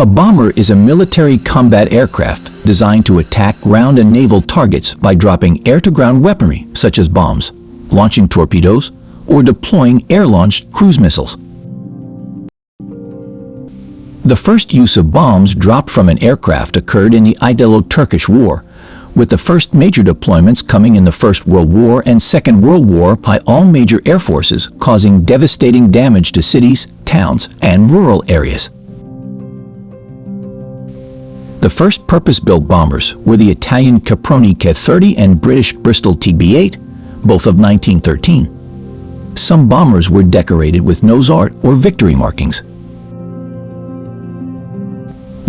A bomber is a military combat aircraft designed to attack ground and naval targets by dropping air-to-ground weaponry such as bombs, launching torpedoes, or deploying air-launched cruise missiles. The first use of bombs dropped from an aircraft occurred in the Italo-Turkish War, with the first major deployments coming in the First World War and Second World War by all major air forces, causing devastating damage to cities, towns, and rural areas. The first purpose-built bombers were the Italian Caproni K-30 and British Bristol TB-8, both of 1913. Some bombers were decorated with nose art or victory markings.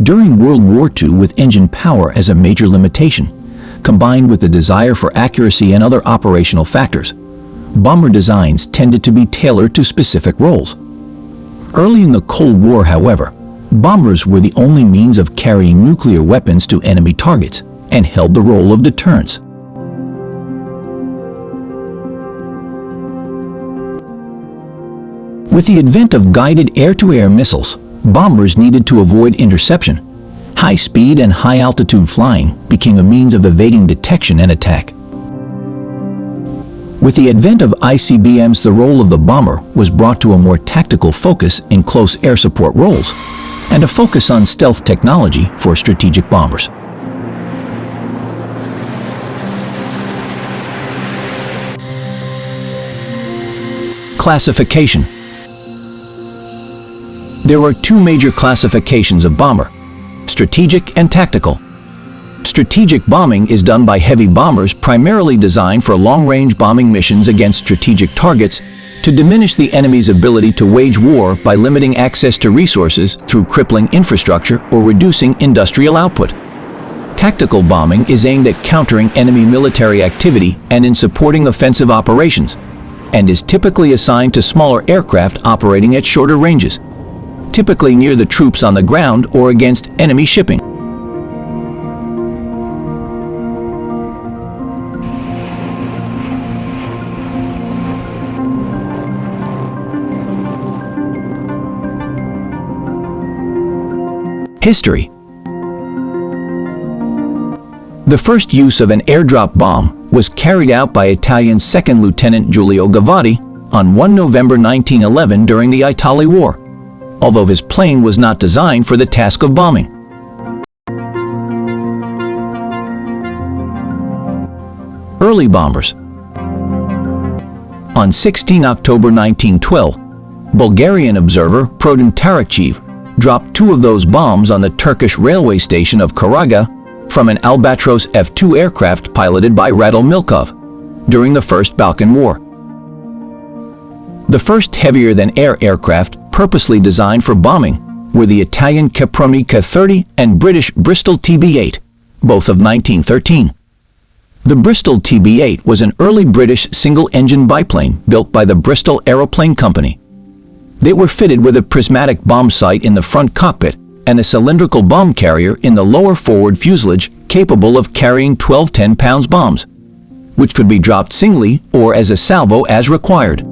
During World War II, with engine power as a major limitation, combined with the desire for accuracy and other operational factors, bomber designs tended to be tailored to specific roles. Early in the Cold War, however, bombers were the only means of carrying nuclear weapons to enemy targets and held the role of deterrence. With the advent of guided air-to-air missiles, bombers needed to avoid interception. High-speed and high-altitude flying became a means of evading detection and attack. With the advent of ICBMs, the role of the bomber was brought to a more tactical focus in close air support roles, and a focus on stealth technology for strategic bombers. Classification. There are two major classifications of bomber: strategic and tactical. Strategic bombing is done by heavy bombers primarily designed for long-range bombing missions against strategic targets to diminish the enemy's ability to wage war by limiting access to resources through crippling infrastructure or reducing industrial output. Tactical bombing is aimed at countering enemy military activity and in supporting offensive operations, and is typically assigned to smaller aircraft operating at shorter ranges, typically near the troops on the ground or against enemy shipping. History. The first use of an airdrop bomb was carried out by Italian 2nd Lieutenant Giulio Gavati on 1 November 1911 during the Italy War, although his plane was not designed for the task of bombing. Early bombers. On 16 October 1912, Bulgarian observer Prodan Tarakchev dropped two of those bombs on the Turkish railway station of Karaga from an Albatros F-2 aircraft piloted by Radul Milkov during the First Balkan War. The first heavier-than-air aircraft purposely designed for bombing were the Italian Caproni K-30 and British Bristol TB-8, both of 1913. The Bristol TB-8 was an early British single-engine biplane built by the Bristol Aeroplane Company. They were fitted with a prismatic bomb sight in the front cockpit and a cylindrical bomb carrier in the lower forward fuselage capable of carrying 12 10-pound bombs, which could be dropped singly or as a salvo as required.